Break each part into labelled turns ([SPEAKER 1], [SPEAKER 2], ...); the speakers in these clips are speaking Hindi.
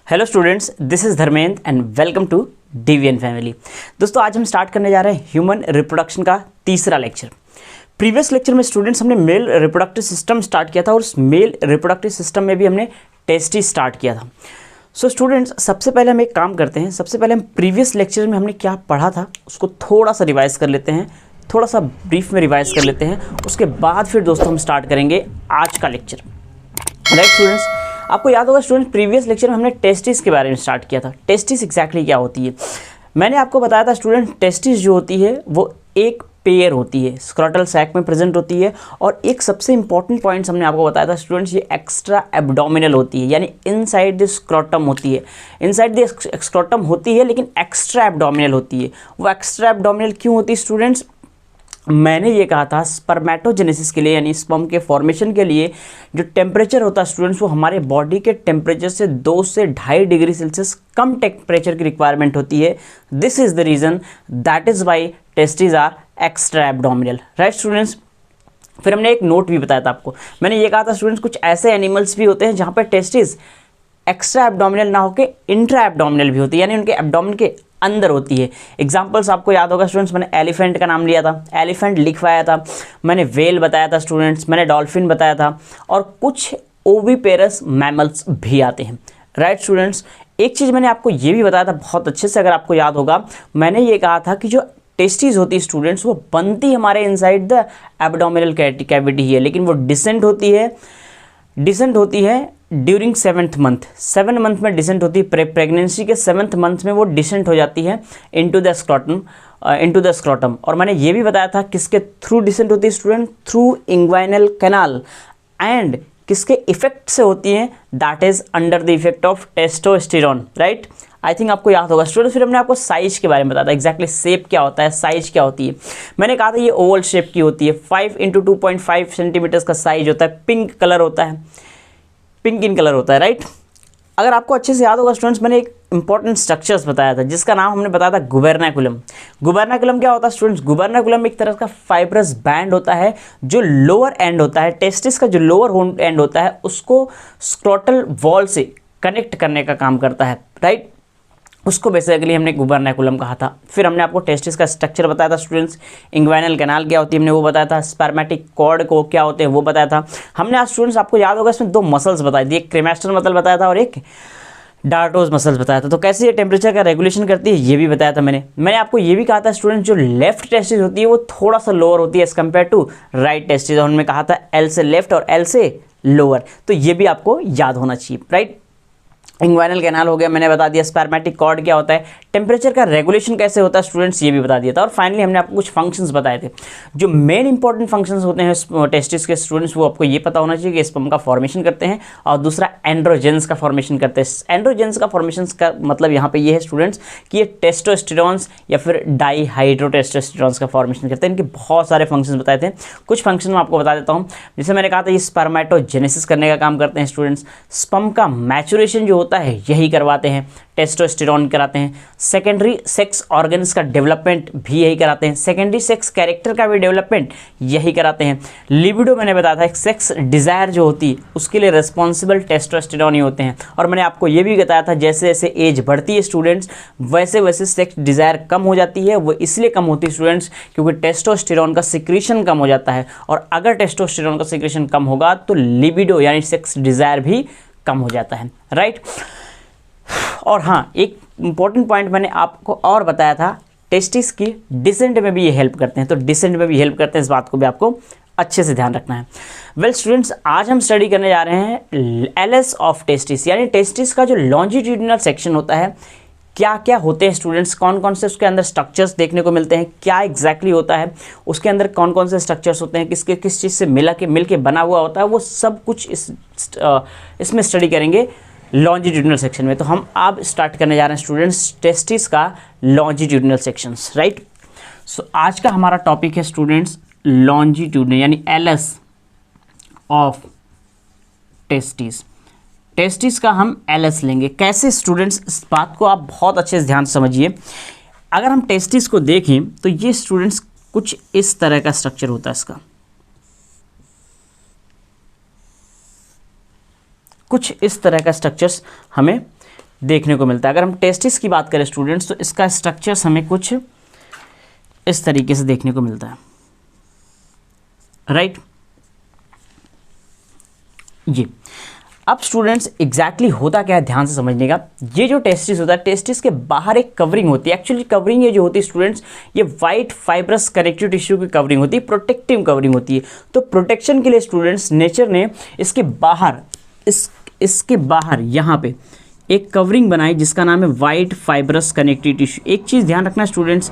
[SPEAKER 1] Hello students, this is Dharmendra and welcome to DVN family. दोस्तों, आज हम स्टार्ट करने जा रहे हैं ह्यूमन रिप्रोडक्शन का तीसरा लेक्चर। प्रीवियस लेक्चर में स्टूडेंट्स हमने मेल रिप्रोडक्टिव सिस्टम स्टार्ट किया था और उस मेल रिप्रोडक्टिव सिस्टम में भी हमने टेस्टिस स्टार्ट किया था। सो स्टूडेंट्स, सबसे पहले हम एक काम करते हैं। सबसे पहले हम प्रीवियस लेक्चर में हमने क्या पढ़ा था उसको थोड़ा सा रिवाइज कर लेते हैं, थोड़ा सा ब्रीफ में रिवाइज कर लेते हैं। उसके बाद फिर दोस्तों हम स्टार्ट करेंगे आज का लेक्चर। राइट स्टूडेंट्स, आपको याद होगा स्टूडेंट, प्रीवियस लेक्चर में हमने टेस्टिस के बारे में स्टार्ट किया था। टेस्टिस एग्जैक्टली क्या होती है मैंने आपको बताया था स्टूडेंट। टेस्टिस जो होती है वो एक पेयर होती है, स्क्रॉटल सैक में प्रेजेंट होती है। और एक सबसे इंपॉर्टेंट पॉइंट्स हमने आपको बताया था स्टूडेंट्स, ये एक्स्ट्रा एब्डोमिनल होती है, यानी इनसाइड द स्क्रॉटम होती है। इनसाइड द स्क्रॉटम होती है लेकिन एक्स्ट्रा एब्डोमिनल होती है। वो एक्स्ट्रा एब्डोमिनल क्यों होती है स्टूडेंट्स? मैंने ये कहा था स्पर्मेटोजेनेसिस के लिए यानी स्पर्म के फॉर्मेशन के लिए जो टेम्परेचर होता है स्टूडेंट्स, वो हमारे बॉडी के टेम्परेचर से 2 से 2.5 डिग्री सेल्सियस कम टेम्परेचर की रिक्वायरमेंट होती है। This is the reason, that is why testis are extra abdominal. Right students, फिर हमने एक नोट भी बताया था आपको। मैंने ये कहा था स्टूडेंट्स, कुछ ऐसे एनिमल्स भी होते हैं जहाँ पर टेस्टिस एक्स्ट्रा एब्डोमिनल ना होकर इंट्रा एब्डोमिनल भी होती है, यानी उनके एब्डोमिन के अंदर होती है। एग्जाम्पल्स आपको याद होगा स्टूडेंट्स, मैंने एलिफेंट का नाम लिया था, एलिफेंट लिखवाया था, मैंने वेल बताया था स्टूडेंट्स, मैंने डॉल्फिन बताया था, और कुछ ओविपेरस मैमल्स भी आते हैं। राइट स्टूडेंट्स, एक चीज़ मैंने आपको ये भी बताया था बहुत अच्छे से, अगर आपको याद होगा, मैंने ये कहा था कि जो टेस्टिस होती है स्टूडेंट्स, वो बनती हमारे इनसाइड द एब्डोमिनल कैविटी है, लेकिन वो डिसेंट होती है ड्यूरिंग 7th मंथ। 7 मंथ में डिसेंट होती है। प्रेगनेंसी के 7th मंथ में वो डिसेंट हो जाती है इनटू द स्क्रॉटम। और मैंने ये भी बताया था किसके थ्रू डिसेंट होती है student, through inguinal canal, and किसके इफेक्ट से होती है, that is under the effect of testosterone. Right, I think आपको याद होगा स्टूडेंट। फिर हमने आपको साइज के बारे में बताया था, एग्जैक्टली शेप क्या होता है, साइज क्या होती है। मैंने कहा था ये ओवल शेप की होती है, 5 × 2.5 सेंटीमीटर्स का साइज होता है, पिंक कलर होता है, पिंक इन कलर होता है। राइट, अगर आपको अच्छे से याद होगा स्टूडेंट्स, मैंने एक इंपॉर्टेंट स्ट्रक्चर्स बताया था जिसका नाम हमने बताया था गुबर्नैकुलम। गुबर्नैकुलम क्या होता है स्टूडेंट्स? गुबर्नैकुलम एक तरह का फाइब्रस बैंड होता है जो लोअर एंड होता है, टेस्टिस का जो लोअर एंड होता है उसको स्क्रोटल वॉल से कनेक्ट करने का काम करता है। राइट, उसको बेसिकली हमने गुबर्नैकुलम कहा था। फिर हमने आपको टेस्टिस का स्ट्रक्चर बताया था स्टूडेंट्स, इंग्वाइनल कैनाल क्या होती है हमने वो बताया था, स्पर्मेटिक कॉर्ड को क्या होते हैं वो बताया था हमने। आज स्टूडेंट्स आपको याद होगा इसमें 2 मसल्स बताई थी, एक क्रेमास्टर मसल बताया था और एक डार्टोज मसल्स बताया था। तो कैसे ये टेम्परेचर का रेगुलेशन करती है ये भी बताया था मैंने आपको ये भी कहा था स्टूडेंट, जो लेफ्ट टेस्टिस होती है वो थोड़ा सा लोअर होती है as compare to right testis. और उनमें कहा था एल से लेफ्ट और एल से लोअर, तो ये भी आपको याद होना चाहिए। राइट, इंग्वाइनल कैनाल हो गया, मैंने बता दिया। स्पर्मेटिक कॉर्ड क्या होता है, टेम्परेचर का रेगुलेशन कैसे होता है स्टूडेंट्स, ये भी बता दिया था। और फाइनली हमने आपको कुछ फंक्शंस बताए थे, जो मेन इंपॉर्टेंट फंक्शंस होते हैं टेस्टिस के स्टूडेंट्स, वो आपको ये पता होना चाहिए कि स्पर्म का फॉर्मेशन करते हैं और दूसरा एंड्रोजेंस का फॉर्मेशन करते हैं। एंड्रोजेंस का फॉर्मेशन का मतलब यहाँ पे ये है स्टूडेंट्स कि ये टेस्टोस्टेरॉन्स या फिर डाईहाइड्रोटेस्टोस्टेरॉन्स का फॉर्मेशन करते हैं। इनके बहुत सारे फंक्शंस बताए थे, कुछ फंक्शन मैं आपको बता देता हूँ। जैसे मैंने कहा था ये स्पर्मेटोजेनेसिस करने का काम करते हैं स्टूडेंट्स, स्पर्म का मैचुरेशन जो होता है यही करवाते हैं, टेस्टोस्टेरॉन कराते हैं। सेकेंडरी सेक्स ऑर्गन्स का डेवलपमेंट भी यही कराते हैं, सेकेंडरी सेक्स कैरेक्टर का भी डेवलपमेंट यही कराते हैं। लिबिडो मैंने बताया था, एक सेक्स डिज़ायर जो होती है उसके लिए रिस्पॉन्सिबल टेस्टोस्टेरॉन ही होते हैं। और मैंने आपको ये भी बताया था जैसे जैसे एज बढ़ती है स्टूडेंट्स वैसे वैसे सेक्स डिज़ायर कम हो जाती है। वो इसलिए कम होती है स्टूडेंट्स क्योंकि टेस्टोस्टेरॉन का सिक्रीशन कम हो जाता है, और अगर टेस्टोस्टेरॉन का सिक्रीशन कम होगा तो लिबिडो यानी सेक्स डिज़ायर भी कम हो जाता है। राइट, और हाँ, एक इंपॉर्टेंट पॉइंट मैंने आपको और बताया था, टेस्टिस की डिसेंट में भी ये हेल्प करते हैं, तो डिसेंट में भी हेल्प करते हैं, इस बात को भी आपको अच्छे से ध्यान रखना है। वेल स्टूडेंट्स, आज हम स्टडी करने जा रहे हैं एलएस ऑफ टेस्टिस, यानी टेस्टिस का जो लॉन्जिट्यूडिनल सेक्शन होता है, क्या क्या होते हैं स्टूडेंट्स, कौन कौन से उसके अंदर स्ट्रक्चर्स देखने को मिलते हैं, क्या एग्जैक्टली होता है उसके अंदर, कौन कौन से स्ट्रक्चर्स होते हैं, किस चीज़ से मिल के बना हुआ होता है, वो सब कुछ इसमें स्टडी करेंगे लॉन्जिट्यूडिनल सेक्शन में। तो हम अब स्टार्ट करने जा रहे हैं स्टूडेंट्स टेस्टिस का लॉन्जिट्यूडिनल सेक्शंस। राइट, सो आज का हमारा टॉपिक है स्टूडेंट्स लॉन्जिट्यूडिनल यानी एलएस ऑफ टेस्टिस। टेस्टिस का हम एलएस लेंगे। कैसे स्टूडेंट्स, इस बात को आप बहुत अच्छे से ध्यान से समझिए। अगर हम टेस्टिस को देखें तो ये स्टूडेंट्स कुछ इस तरह का स्ट्रक्चर होता है इसका, कुछ इस तरह का स्ट्रक्चर्स हमें देखने को मिलता है। अगर हम टेस्टिस की बात करें स्टूडेंट्स, तो इसका स्ट्रक्चर्स हमें कुछ इस तरीके से देखने को मिलता है, राइट। ये अब स्टूडेंट्स एग्जैक्टली होता क्या है, ध्यान से समझने का। ये जो टेस्टिस होता है, टेस्टिस के बाहर एक कवरिंग होती है। एक्चुअली कवरिंग ये जो होती है स्टूडेंट्स, ये वाइट फाइब्रस कनेक्टिव टिश्यू की कवरिंग होती है, प्रोटेक्टिव कवरिंग होती है। तो प्रोटेक्शन के लिए स्टूडेंट्स नेचर ने इसके बाहर इसके बाहर यहाँ पे एक कवरिंग बनाई जिसका नाम है वाइट फाइब्रस कनेक्टिव टिश्यू। एक चीज़ ध्यान रखना स्टूडेंट्स,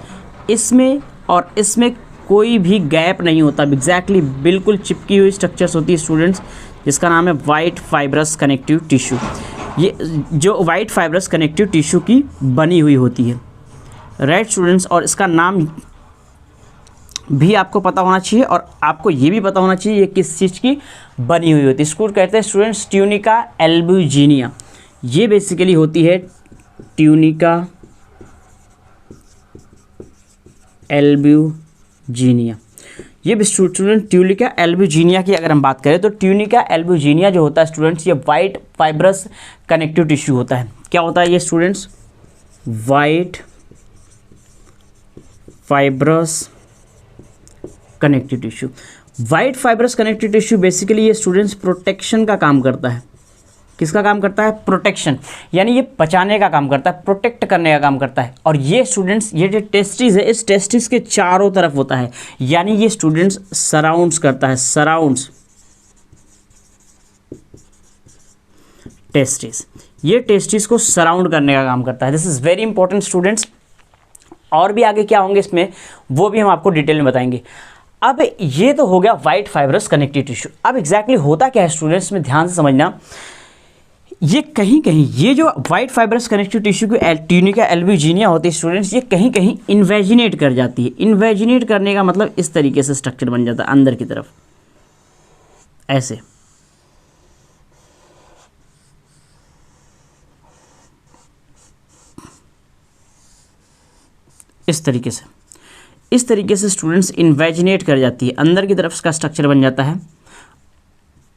[SPEAKER 1] इसमें और इसमें कोई भी गैप नहीं होता, एग्जैक्टली बिल्कुल चिपकी हुई स्ट्रक्चर्स होती है स्टूडेंट्स, जिसका नाम है वाइट फाइब्रस कनेक्टिव टिश्यू। ये जो वाइट फाइब्रस कनेक्टिव टिश्यू की बनी हुई होती है, राइट स्टूडेंट्स। और इसका नाम भी आपको पता होना चाहिए और आपको ये भी पता होना चाहिए ये किस चीज़ की बनी हुई होती है। इसको कहते हैं स्टूडेंट्स ट्यूनिका एल्ब्यूजिनिया। ये बेसिकली होती है ट्यूनिका एल्ब्यूजिनिया। ये भी स्टूडेंट ट्यूनिका एल्ब्यूजिनिया की अगर हम बात करें तो ट्यूनिका एल्ब्यूजिनिया जो होता है स्टूडेंट्स, ये वाइट फाइब्रस कनेक्टिव टिश्यू होता है। क्या होता है ये students? White fibrous connective tissue. White fibrous connective tissue basically ये स्टूडेंट्स प्रोटेक्शन का काम करता है। किसका काम करता है? प्रोटेक्शन, यानी ये बचाने का काम करता है, प्रोटेक्ट करने का काम करता है। और ये स्टूडेंट्स, ये जो टेस्टिस है, इस टेस्टिस के चारों तरफ होता है, यानी ये स्टूडेंट्स सराउंड्स करता है, सराउंड्स टेस्टिस। ये टेस्टिस को सराउंड करने का काम करता है। This is very important students. और भी आगे क्या होंगे इसमें वो भी हम आपको डिटेल में बताएंगे। अब ये तो हो गया वाइट फाइब्रस कनेक्टिव टिश्यू। अब एग्जैक्टली होता क्या है स्टूडेंट्स में ध्यान से समझना, ये कहीं कहीं ये जो वाइट फाइब्रस कनेक्टिव टिश्यू की ट्यूनिका एल्ब्यूजिनिया होती है स्टूडेंट्स, ये कहीं कहीं इन्वेजिनेट कर जाती है। इन्वेजिनेट करने का मतलब इस तरीके से स्ट्रक्चर बन जाता है अंदर की तरफ, ऐसे। इस तरीके से स्टूडेंट्स इन्वेजिनेट कर जाती है, अंदर की तरफ इसका स्ट्रक्चर बन जाता है।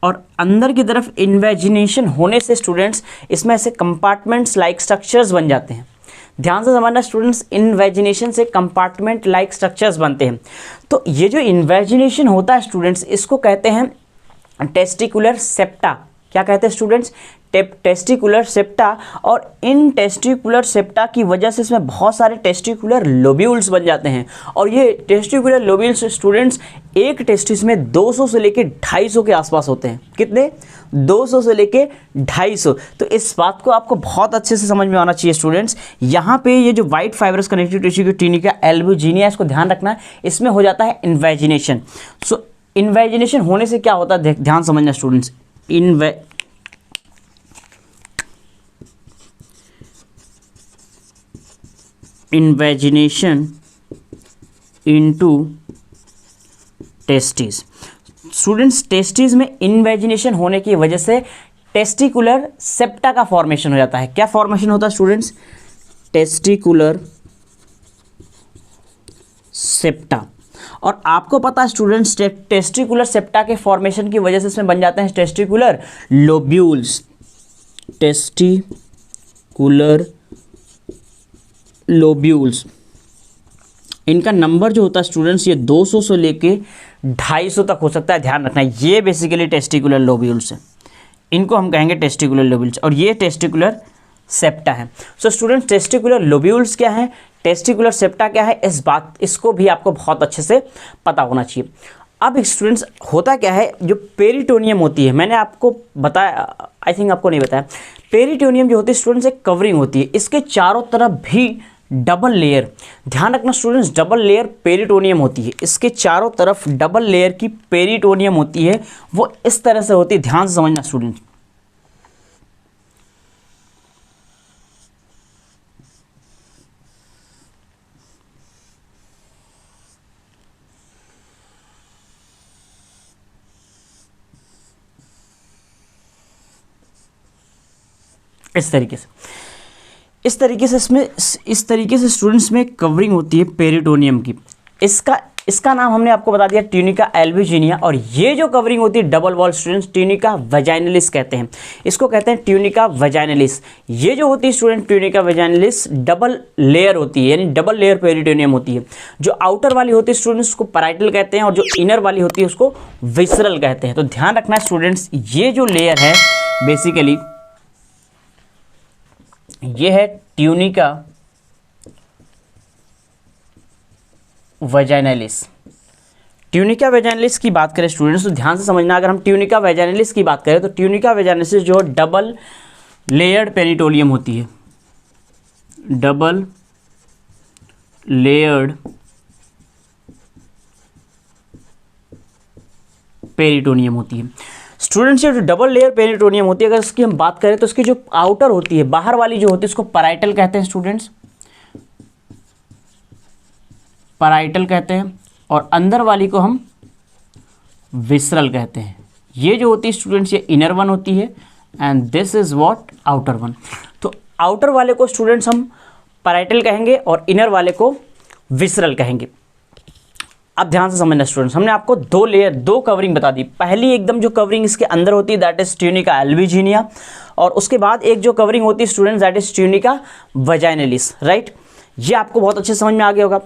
[SPEAKER 1] और अंदर की तरफ इन्वेजिनेशन होने से स्टूडेंट्स इसमें ऐसे कंपार्टमेंट्स लाइक स्ट्रक्चर्स बन जाते हैं। ध्यान से समझना स्टूडेंट्स, इन्वेजिनेशन से कंपार्टमेंट लाइक स्ट्रक्चर्स बनते हैं। तो ये जो इन्वेजिनेशन होता है स्टूडेंट्स, इसको कहते हैं टेस्टिकुलर सेप्टा। क्या कहते हैं स्टूडेंट्स? Testicular septa. और इन टेस्टिकुलर सेप्टा की वजह से इसमें बहुत सारे टेस्टिकुलर लोब्यूल्स बन जाते हैं। और ये टेस्टिकुलर लोब्यूल्स स्टूडेंट्स एक टेस्टिस में 200 से लेके 250 के आसपास होते हैं। कितने? 200 से लेके 250। तो इस बात को आपको बहुत अच्छे से समझ में आना चाहिए स्टूडेंट्स। यहाँ पे ये जो वाइट फाइब्रस कनेक्टिव टिश्यू की ट्यूनिका एल्ब्यूजिनिया, इसको ध्यान रखना है, इसमें हो जाता है इन्वेजिनेशन। सो इन्वेजिनेशन होने से क्या होता है ध्यान समझना students, invagination into testis. Students testis में इन्वेजिनेशन होने की वजह से टेस्टिकुलर सेप्टा का फॉर्मेशन हो जाता है। क्या फॉर्मेशन होता है स्टूडेंट्स? Testicular septa. और आपको पता है स्टूडेंट्स, टेस्टिकुलर सेप्टा के फॉर्मेशन की वजह से इसमें बन जाते हैं टेस्टिकुलर लोब्यूल्स। टेस्टिकुलर लोब्यूल्स, इनका नंबर जो होता है स्टूडेंट्स, ये 200 से लेके 250 तक हो सकता है। ध्यान रखना, ये बेसिकली टेस्टिकुलर लोब्यूल्स है, इनको हम कहेंगे टेस्टिकुलर लोब्यूल्स। और ये टेस्टिकुलर सेप्टा है। सो स्टूडेंट्स, टेस्टिकुलर लोब्यूल्स क्या है, टेस्टिकुलर सेप्टा क्या है, इसको भी आपको बहुत अच्छे से पता होना चाहिए। अब स्टूडेंट्स होता क्या है, जो पेरिटोनियम होती है, मैंने आपको बताया, आई थिंक आपको नहीं बताया, पेरिटोनियम जो होती है स्टूडेंट्स एक कवरिंग होती है, इसके चारों तरफ भी डबल लेयर, ध्यान रखना स्टूडेंट्स, डबल लेयर पेरिटोनियम होती है। इसके चारों तरफ डबल लेयर की पेरिटोनियम होती है, वो इस तरह से होती है। ध्यान से समझना स्टूडेंट्स, इस तरीके से इसमें, इस तरीके से स्टूडेंट्स में कवरिंग होती है पेरिटोनियम की। इसका इसका नाम हमने आपको बता दिया ट्यूनिका एल्बुजिनिया। और ये जो कवरिंग होती है डबल वॉल स्टूडेंट्स, ट्यूनिका वजाइनलिस कहते हैं, इसको कहते हैं ट्यूनिका वजाइनलिस। ये जो होती है स्टूडेंट ट्यूनिका वजाइनलिस डबल लेयर होती है, यानी डबल लेयर पेरिटोनियम होती है। जो आउटर वाली होती है स्टूडेंट्स उसको पैराइटल कहते हैं और जो इनर वाली होती है उसको विसरल कहते हैं। तो ध्यान रखना स्टूडेंट्स, ये जो लेयर है बेसिकली ये है ट्यूनिका वजाइनलिस। ट्यूनिका वजाइनलिस की बात करें स्टूडेंट्स तो ध्यान से समझना, अगर हम ट्यूनिका वजाइनलिस की बात करें तो ट्यूनिका वजाइनलिस जो डबल लेयर्ड पेरिटोनियम होती है, डबल लेयर्ड पेरिटोनियम होती है स्टूडेंट्स। ये जो डबल लेयर पेरिटोनियम होती है अगर इसकी हम बात करें तो इसकी जो आउटर होती है, बाहर वाली जो होती है उसको पैराइटल कहते हैं स्टूडेंट्स, पैराइटल कहते हैं, और अंदर वाली को हम विसरल कहते हैं। ये जो होती है स्टूडेंट्स ये इनर वन होती है and this is what outer one. तो आउटर वाले को स्टूडेंट्स हम पैराइटल कहेंगे और इनर वाले को विसरल कहेंगे। अब ध्यान से समझना स्टूडेंट्स, हमने आपको दो कवरिंग बता दी। पहली एकदम जो कवरिंग इसके अंदर होती है दैट इज ट्यूनिका एल्बुजिनिया, और उसके बाद एक जो कवरिंग होती है students that is tunica vaginalis, right. ये आपको बहुत अच्छे समझ में आ गया होगा।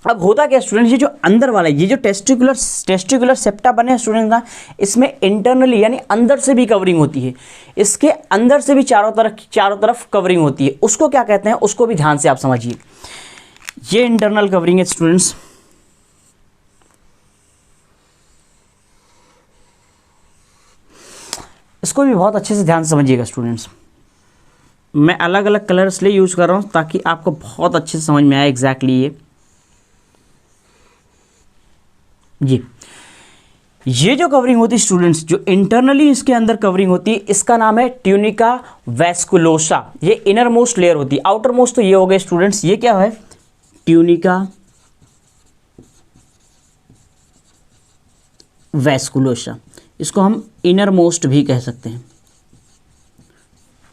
[SPEAKER 1] अब होता क्या स्टूडेंट्स, ये जो अंदर वाला ये जो टेस्टिकुलर सेप्टा बने हैं स्टूडेंट्स ना, इसमें इंटरनली यानी अंदर से भी कवरिंग होती है, इसके अंदर से भी चारों तरफ कवरिंग होती है। उसको क्या कहते हैं उसको भी ध्यान से आप समझिए। ये इंटरनल कवरिंग है स्टूडेंट्स, इसको भी बहुत अच्छे से ध्यान से समझिएगा स्टूडेंट्स। मैं अलग अलग कलर इसलिए यूज कर रहा हूँ ताकि आपको बहुत अच्छे से समझ में आए एग्जैक्टली ये जो कवरिंग होती है स्टूडेंट्स, जो इंटरनली इसके अंदर कवरिंग होती है, इसका नाम है ट्यूनिका वैस्कुलोसा। ये इनर मोस्ट लेयर होती है। आउटर मोस्ट तो ये हो गए स्टूडेंट्स, ये क्या है ट्यूनिका वैस्कुलोसा, इसको हम इनर मोस्ट भी कह सकते हैं,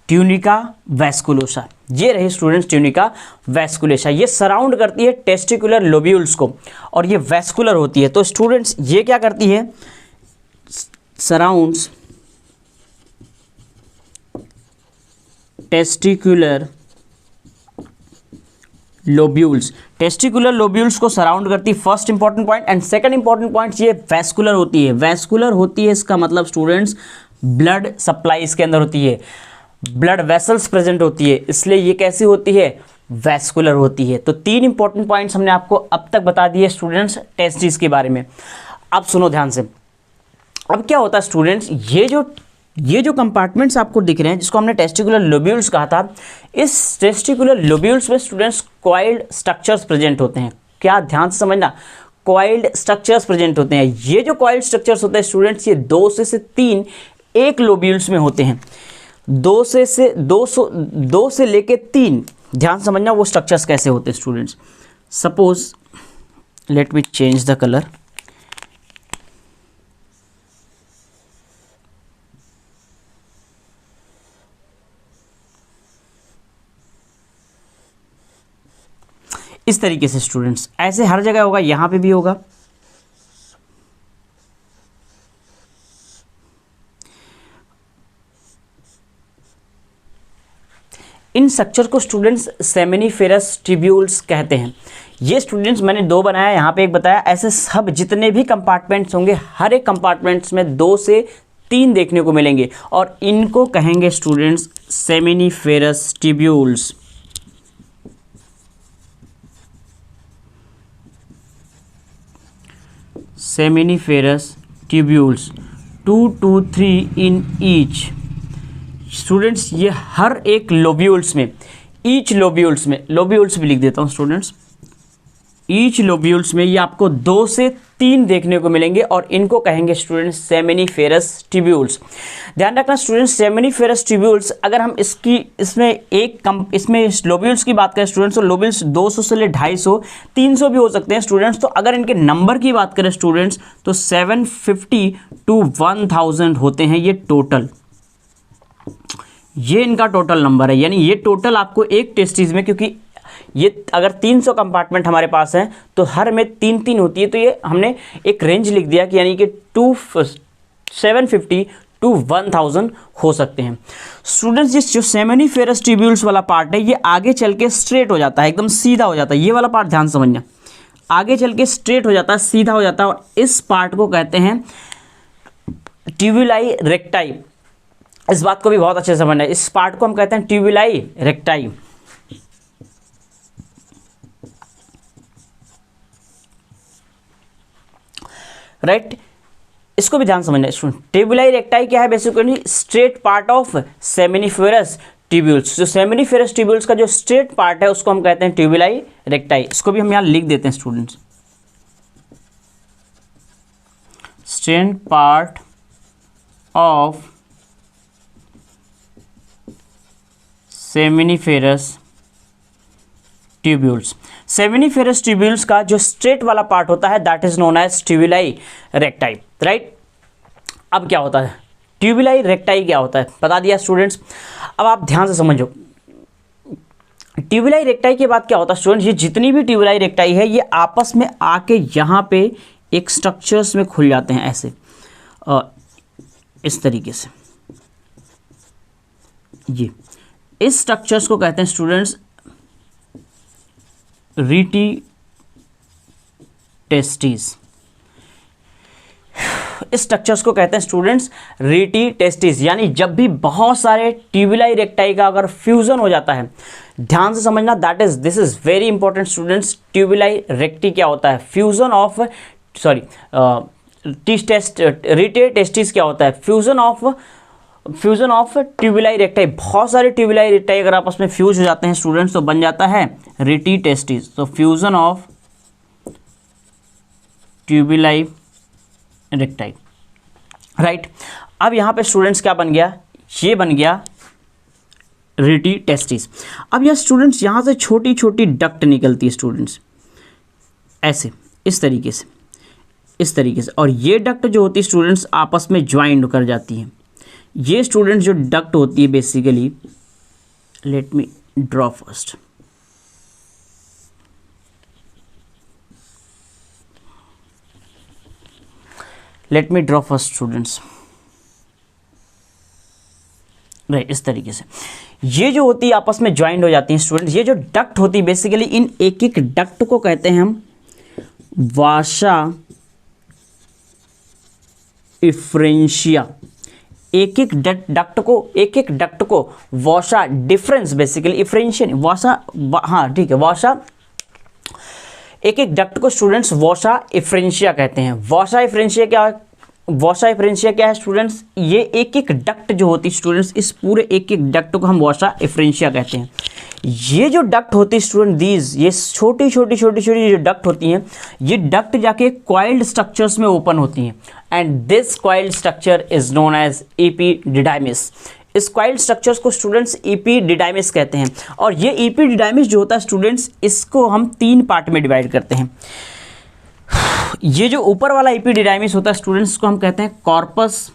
[SPEAKER 1] ट्यूनिका वैस्कुलोसा। ये रही स्टूडेंट्स ट्यूनिका वैस्कुलोसा। ये सराउंड करती है टेस्टिकुलर लोब्यूल्स को और ये वैस्कुलर होती है। तो स्टूडेंट्स ये क्या करती है, surrounds testicular lobules, testicular lobules को सराउंड करती है, first important point. And second important point ये वैस्कुलर होती है। वैस्कुलर होती है इसका मतलब स्टूडेंट्स ब्लड सप्लाई इसके अंदर होती है, ब्लड वेसल्स प्रेजेंट होती है, इसलिए ये कैसी होती है वैस्कुलर होती है। तो तीन इंपॉर्टेंट पॉइंट्स हमने आपको अब तक बता दिए स्टूडेंट्स टेस्टिस के बारे में। अब सुनो ध्यान से, अब क्या होता है स्टूडेंट्स, ये जो कंपार्टमेंट्स आपको दिख रहे हैं जिसको हमने टेस्टिकुलर लोब्यूल्स कहा था, इस टेस्टिकुलर लोब्यूल्स में स्टूडेंट्स कॉइल्ड स्ट्रक्चर्स प्रेजेंट होते हैं। क्या ध्यान से समझना, कॉइल्ड स्ट्रक्चर्स प्रेजेंट होते हैं। ये जो कॉइल्ड स्ट्रक्चर्स होते हैं स्टूडेंट्स ये 2 से 3 एक लोब्यूल्स में होते हैं, 2 से लेके 3। ध्यान समझना वो स्ट्रक्चर्स कैसे होते हैं students. Suppose let me change the colour, इस तरीके से स्टूडेंट्स, ऐसे हर जगह होगा, यहां पे भी होगा। इन स्ट्रक्चर को स्टूडेंट्स सेमिनिफेरस ट्यूब्यूल्स कहते हैं। ये स्टूडेंट्स मैंने 2 बनाया, यहाँ पे एक बताया। ऐसे सब जितने भी कंपार्टमेंट्स होंगे हर एक कंपार्टमेंट्स में 2 से 3 देखने को मिलेंगे और इनको कहेंगे students seminiferous tubules. Seminiferous tubules 2 to 3 in each. Students ये हर एक लोब्यूल्स में, ईच लोब्यूल्स में, लोब्यूल्स भी लिख देता हूँ स्टूडेंट्स, ईच लोब्यूल्स में ये आपको 2 से 3 देखने को मिलेंगे और इनको कहेंगे स्टूडेंट्स सेमिनिफेरस ट्यूब्यूल्स। ध्यान रखना स्टूडेंट्स, सेमिनिफेरस ट्यूब्यूल्स अगर हम इसमें लोब्यूल्स की बात करें स्टूडेंट्स तो लोब्यूल्स 200 से ले 250 300 भी हो सकते हैं स्टूडेंट्स। तो अगर इनके नंबर की बात करें स्टूडेंट्स तो 750 to 1000 होते हैं ये टोटल। ये इनका टोटल नंबर है, यानी ये टोटल आपको एक टेस्टिस में, क्योंकि ये अगर 300 कंपार्टमेंट हमारे पास हैं तो हर में 3-3 होती है, तो ये हमने एक रेंज लिख दिया कि यानी कि 750 टू 1000 हो सकते हैं। स्टूडेंट्स ये जो सेमिनिफेरस ट्यूब्यूल्स वाला पार्ट है ये आगे चल के स्ट्रेट हो जाता है, एकदम सीधा हो जाता है। ये वाला पार्ट ध्यान समझना, आगे चल के स्ट्रेट हो जाता है, सीधा हो जाता है, और इस पार्ट को कहते हैं ट्यूबुलाई रेक्टाई। इस बात को भी बहुत अच्छे से समझना है, इस पार्ट को हम कहते हैं ट्यूबुलाई रेक्टाई। राइट, इसको भी ध्यान समझना स्टूडेंट। ट्यूबुलाई रेक्टाई क्या है? Basically straight part of seminiferous tubules. जो सेमिनिफेरस ट्यूब्यूल्स का जो स्ट्रेट पार्ट है उसको हम कहते हैं ट्यूबुलाई रेक्टाई। इसको भी हम यहां लिख देते हैं students, straight part of seminiferous tubules. Seminiferous tubules का जो स्ट्रेट वाला पार्ट होता है that is known as tubuli recti. Right, अब क्या होता है ट्यूबुलाई रेक्टाई, क्या होता है बता दिया स्टूडेंट्स। अब आप ध्यान से समझो, ट्यूबुलाई रेक्टाई के बाद क्या होता है स्टूडेंट्स, ये जितनी भी ट्यूबुलाई रेक्टाई है ये आपस में आके यहाँ पे एक स्ट्रक्चर्स में खुल जाते हैं ऐसे, इस तरीके से। ये इस स्ट्रक्चर्स को कहते हैं स्टूडेंट्स रीटी टेस्टिस। इस स्ट्रक्चर्स को कहते हैं स्टूडेंट्स रीटी टेस्टिस। यानी जब भी बहुत सारे ट्यूबुलाई रेक्टाई का अगर फ्यूजन हो जाता है, ध्यान से समझना, that is this is very important students. Tubuli recti क्या होता है? फ्यूजन ऑफ रीटी टेस्टिस क्या होता है? Fusion of tubuli recti. बहुत सारे ट्यूबुलाई रेक्टाई अगर आपस में फ्यूज हो जाते हैं स्टूडेंट्स तो बन जाता है रीटी टेस्टिस। तो fusion of tubuli recti. Right, अब यहां पे स्टूडेंट्स क्या बन गया? ये बन गया रीटी टेस्टिस। अब यह स्टूडेंट्स यहां से छोटी छोटी डक्ट निकलती है स्टूडेंट्स, ऐसे इस तरीके से, इस तरीके से, और ये डक्ट जो होती है स्टूडेंट्स आपस में ज्वाइंट कर जाती है। ये स्टूडेंट्स जो डक्ट होती है basically, let me draw first. Let me draw first students. Right, इस तरीके से ये जो होती है आपस में ज्वाइंट हो जाती हैं स्टूडेंट्स। ये जो डक्ट होती है बेसिकली, इन एक एक डक्ट को कहते हैं हम वाशा इफ्रेंशिया। एक एक डक्ट को वाशा डिफरेंस, बेसिकली इफ्रेंशियन वाशा, हाँ ठीक है, वाशा, एक एक डक्ट को स्टूडेंट्स वाशा इफ्रेंशिया कहते हैं। वाशा इफ्रेंशिया क्या है स्टूडेंट्स? ये एक एक डक्ट जो होती है स्टूडेंट्स, इस पूरे एक एक डक्ट को हम वाशा इफ्रेंशिया कहते हैं। ये जो डक्ट होती है स्टूडेंट, ये छोटी छोटी जो डक्ट होती हैं, ये डक्ट जाके कॉइल्ड स्ट्रक्चर्स में ओपन होती हैं, and this coiled structure is known as epididymis. इस कॉइल्ड स्ट्रक्चर्स को स्टूडेंट्स एपिडिडाइमिस कहते हैं। और ये एपिडिडाइमिस जो होता है स्टूडेंट्स, इसको हम 3 पार्ट में डिवाइड करते हैं। ये जो ऊपर वाला एपिडिडाइमिस होता है स्टूडेंट्स को हम कहते हैं कॉर्पस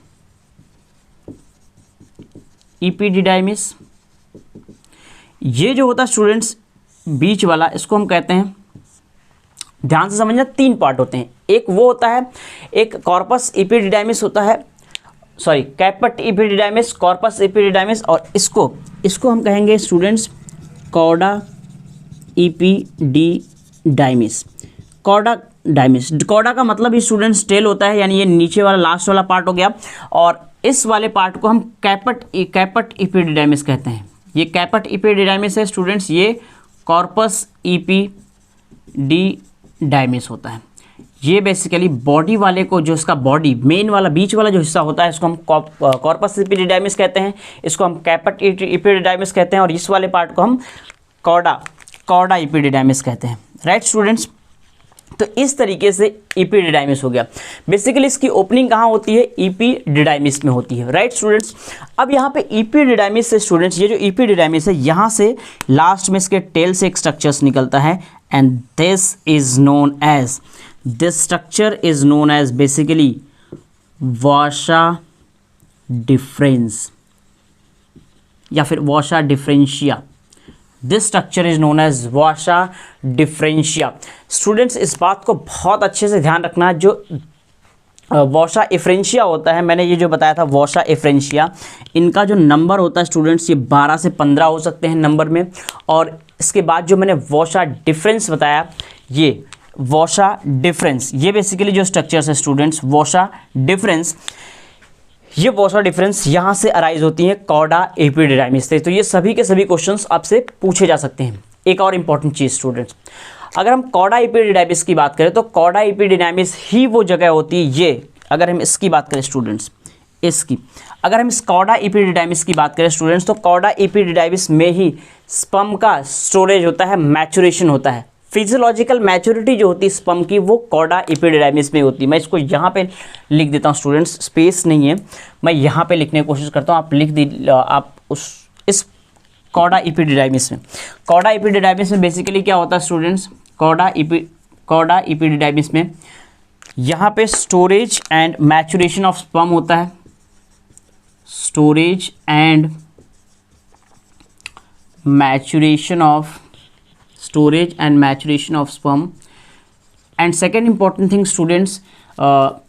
[SPEAKER 1] एपिडिडाइमिस। ये जो होता है स्टूडेंट्स बीच वाला, इसको हम कहते हैं, ध्यान से समझना, 3 पार्ट होते हैं। एक वो होता है, एक कॉर्पस एपिडिडाइमिस होता है, सॉरी कैपट एपिडिडाइमिस, कॉर्पस एपिडिडाइमिस, और इसको हम कहेंगे स्टूडेंट्स कॉर्डा एपिडिडाइमिस। कॉर्डा का मतलब ही स्टूडेंट्स टेल होता है, यानी ये नीचे वाला लास्ट वाला पार्ट हो गया, और इस वाले पार्ट को हम कैपट एपिडिडाइमिस कहते हैं। ये कैपट एपिडिडाइमिस है स्टूडेंट्स, ये कॉर्पस एपिडिडाइमिस होता है। ये बेसिकली बॉडी वाले को, जो इसका बॉडी मेन वाला बीच वाला जो हिस्सा होता है, इसको हम कॉर्पस एपिडिडाइमिस कहते हैं, इसको हम कैपट एपिडिडाइमिस कहते हैं, और इस वाले पार्ट को हम कॉर्डा एपिडिडाइमिस कहते हैं। राइट स्टूडेंट्स, तो इस तरीके से एपिडिडाइमिस हो गया। बेसिकली इसकी ओपनिंग कहाँ होती है? एपिडिडाइमिस में होती है। राइट स्टूडेंट्स, अब यहाँ पे एपिडिडाइमिस से स्टूडेंट्स, ये जो एपिडिडाइमिस है, यहाँ से लास्ट में इसके टेल से एक स्ट्रक्चर्स निकलता है, and this structure is known as basically vasa deferens या फिर vasa deferentia. This structure is known as vasa deferentia. Students इस बात को बहुत अच्छे से ध्यान रखना, जो वॉशा एफ्रेंशिया होता है, मैंने ये जो बताया था वॉशा एफ्रेंशिया, इनका जो नंबर होता है स्टूडेंट्स ये 12 से 15 हो सकते हैं नंबर में। और इसके बाद जो मैंने वॉशा डिफरेंस बताया, ये वॉशा डिफरेंस, ये बेसिकली जो स्ट्रक्चर्स है स्टूडेंट्स, वॉशा डिफरेंस, ये वॉशा डिफरेंस यहाँ से अराइज होती है कॉर्डा एपिडिडाइमिस से। तो ये सभी के सभी क्वेश्चंस आपसे पूछे जा सकते हैं। एक और इंपॉर्टेंट चीज़ स्टूडेंट्स, अगर हम कॉर्डा एपिडिडाइमिस की बात करें तो कॉर्डा एपिडिडाइमिस ही वो जगह होती है, ये अगर हम इसकी बात करें स्टूडेंट्स, इसकी अगर हम इस कॉर्डा एपिडिडाइमिस की बात करें स्टूडेंट्स, तो कॉर्डा एपिडिडाइमिस में ही स्पर्म का स्टोरेज होता है, मैचुरेशन होता है। फिजियोलॉजिकल मैच्योरिटी जो होती है स्पर्म की, वो कॉर्डा एपिडिडाइमिस में होती है। मैं इसको यहाँ पे लिख देता हूँ स्टूडेंट्स, स्पेस नहीं है, मैं यहाँ पे लिखने की कोशिश करता हूँ, आप लिख दी, आप इस कॉर्डा एपिडिडाइमिस में, कॉर्डा एपिडिडाइमिस में बेसिकली क्या होता है स्टूडेंट्स, कॉर्डा एपिडिडाइमिस में यहाँ पे storage and maturation of sperm होता है, storage and maturation of sperm। And second important thing students,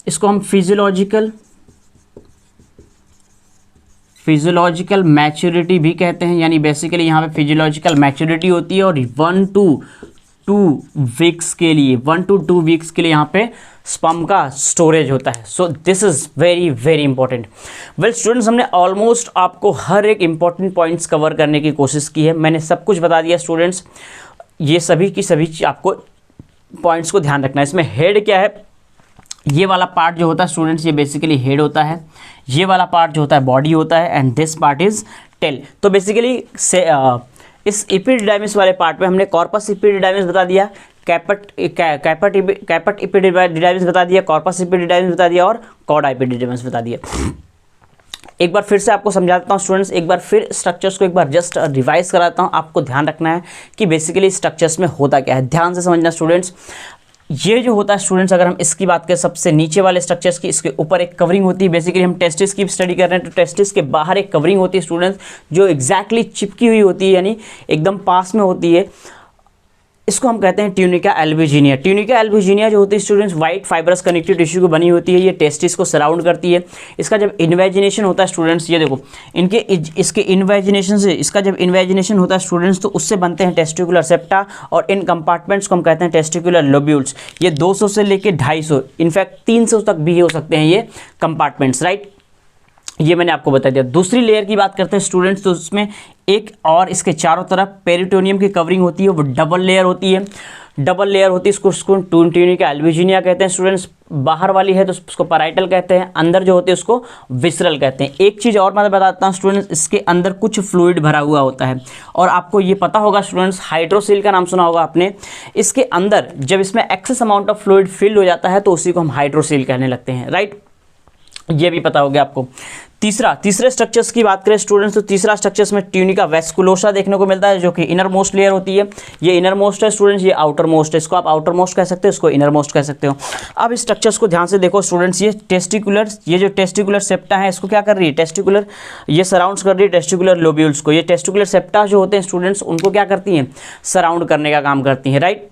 [SPEAKER 1] इसको हम फिजियोलॉजिकल मैच्योरिटी भी कहते हैं, यानी बेसिकली यहाँ पे फिजियोलॉजिकल मैच्योरिटी होती है और 1 to 2 वीक्स के लिए, 1 to 2 वीक्स के लिए यहाँ पे स्पर्म का स्टोरेज होता है। So this is very very important. Well students, हमने ऑलमोस्ट आपको हर एक इंपॉर्टेंट पॉइंट्स कवर करने की कोशिश की है, मैंने सब कुछ बता दिया स्टूडेंट्स। ये सभी की सभी आपको पॉइंट्स को ध्यान रखना है। इसमें हेड क्या है, ये वाला पार्ट जो होता है स्टूडेंट्स, ये बेसिकली हेड होता है, ये वाला पार्ट जो होता है बॉडी होता है, and this part is tail. तो बेसिकली इस एपिडिडाइमिस वाले पार्ट में हमने कॉर्पस एपिडिडाइमिस बता दिया, कैपट एपिडिडाइमिस बता दिया, कॉर्पस एपिडिडाइमिस बता दिया और कॉर्डा एपिडिडाइमिस बता दिया। एक बार फिर से आपको समझा देता हूँ स्टूडेंट्स, एक बार फिर स्ट्रक्चर्स को एक बार जस्ट रिवाइज कराता हूँ। आपको ध्यान रखना है कि बेसिकली स्ट्रक्चर्स में होता क्या है, ध्यान से समझना स्टूडेंट्स। ये जो होता है स्टूडेंट्स, अगर हम इसकी बात करें सबसे नीचे वाले स्ट्रक्चर्स की, इसके ऊपर एक कवरिंग होती है। बेसिकली हम टेस्टिस की स्टडी कर रहे हैं तो टेस्टिस के बाहर एक कवरिंग होती है स्टूडेंट्स, जो एग्जैक्टली चिपकी हुई होती है, यानी एकदम पास में होती है। इसको हम कहते हैं ट्यूनिका एल्ब्यूजिनिया। ट्यूनिका एल्ब्यूजिनिया जो होती है students, white fibrous connective tissue को बनी होती है, ये टेस्टिस को सराउंड करती है। इसका जब इन्वेजिनेशन होता है स्टूडेंट्स, ये देखो इसके इन्वेजिनेशन से, इसका जब इन्वेजिनेशन होता है स्टूडेंट्स, तो उससे बनते हैं टेस्टिकुलर सेप्टा, और इन कंपार्टमेंट्स को हम कहते हैं टेस्टिकुलर लोब्यूल्स। ये 200 से लेके 250, इनफैक्ट 300 तक भी हो सकते हैं ये कंपार्टमेंट्स, राइट। ये मैंने आपको बता दिया। दूसरी लेयर की बात करते हैं स्टूडेंट्स, तो उसमें एक और इसके चारों तरफ पेरिटोनियम की कवरिंग होती है, वो डबल लेयर होती है, इसको ट्यूनिका एल्ब्यूजिनिया कहते हैं स्टूडेंट्स। बाहर वाली है तो उसको पैराइटल कहते हैं, अंदर जो होते हैं उसको विसरल कहते हैं। एक चीज़ और मैं बताता हूँ स्टूडेंट्स, इसके अंदर कुछ फ्लूइड भरा हुआ होता है, और आपको ये पता होगा स्टूडेंट्स, हाइड्रोसील का नाम सुना होगा आपने। इसके अंदर जब इसमें excess amount of fluid fill हो जाता है तो उसी को हम हाइड्रोसील कहने लगते हैं, राइट। ये भी पता हो गया आपको। तीसरे स्ट्रक्चर्स की बात करें स्टूडेंट्स, तो तीसरा स्ट्रक्चर्स में ट्यूनिका वेस्कुलोसा देखने को मिलता है, जो कि इनर मोस्ट लेयर होती है। ये इनर मोस्ट है स्टूडेंट्स, ये आउटर मोस्ट है। इसको आप आउटर मोस्ट कह सकते हो, इसको इनर मोस्ट कह सकते हो। अब इस स्ट्रक्चर्स को ध्यान से देखो स्टूडेंट्स, ये जो टेस्टिकुलर सेप्टा है, इसको क्या कर रही है, ये सराउंड्स कर रही है टेस्टिकुलर लोब्यूल्स को। ये टेस्टिकुलर सेप्टा जो होते हैं स्टूडेंट्स, उनको क्या करती हैं, सराउंड करने का काम करती हैं, राइट।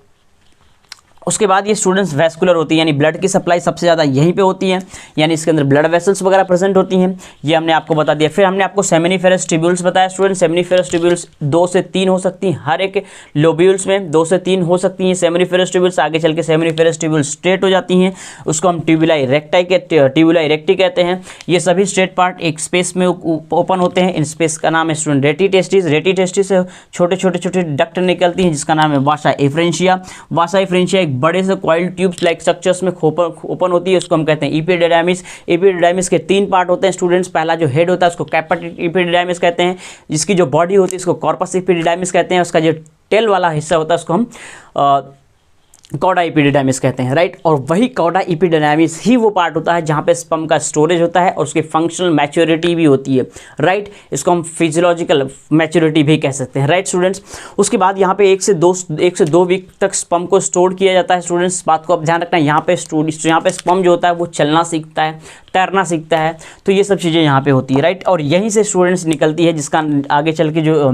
[SPEAKER 1] उसके बाद ये स्टूडेंट्स वेस्कुलर होती है, यानी ब्लड की सप्लाई सबसे ज़्यादा यहीं पे होती है, यानी इसके अंदर ब्लड वेसल्स वगैरह प्रेजेंट होती हैं। ये हमने आपको बता दिया। फिर हमने आपको सेमिनिफेरस ट्यूब्यूल्स बताया स्टूडेंट। सेमिनिफेरस ट्यूब्यूल्स 2 से 3 हो सकती हैं, हर एक लोब्यूल्स में 2 से 3 हो सकती हैं सेमिनिफेरस ट्यूब्यूल्स। आगे चल के सेमिनिफेरस ट्यूब्यूल्स स्ट्रेट हो जाती हैं, उसको हम ट्यूबुला इरेक्टी कहते हैं। ये सभी स्ट्रेट पार्ट एक स्पेस में ओपन होते हैं, इन स्पेस का नाम है स्टूडेंट रेटी टेस्टिस। रेटी टेस्टिस से छोटे डक्ट निकलती हैं, जिसका नाम है वासा एफ्रेंशिया। वासा एफ्रेंशिया एक बड़े से कॉइल ट्यूब्स लाइक स्ट्रक्चर्स में ओपन होती है, उसको हम कहते हैं एपिडिडाइमिस। एपिडिडाइमिस के 3 पार्ट होते हैं स्टूडेंट्स। पहला जो हेड होता है उसको कैपट एपिडिडाइमिस कहते हैं, जिसकी जो बॉडी होती है इसको कॉर्पस एपिडिडाइमिस कहते हैं। उसका जो टेल वाला हिस्सा होता है उसको हम कॉर्डा एपिडिडाइमिस कहते हैं, राइट। और वही कॉर्डा एपिडिडाइमिस ही वो पार्ट होता है जहाँ पे स्पर्म का स्टोरेज होता है और उसकी फंक्शनल मैच्योरिटी भी होती है, राइट। इसको हम फिजियोलॉजिकल मैच्योरिटी भी कह सकते हैं, राइट स्टूडेंट्स। उसके बाद यहाँ पे 1 से 2 वीक तक स्पर्म को स्टोर किया जाता है स्टूडेंट्स। इस बात को आप ध्यान रखना है। यहाँ पे स्पर्म जो होता है वो चलना सीखता है, तैरना सीखता है, तो ये सब चीज़ें यहाँ पे होती है, राइट। और यहीं से स्टूडेंट्स निकलती है, जिसका आगे चल के जो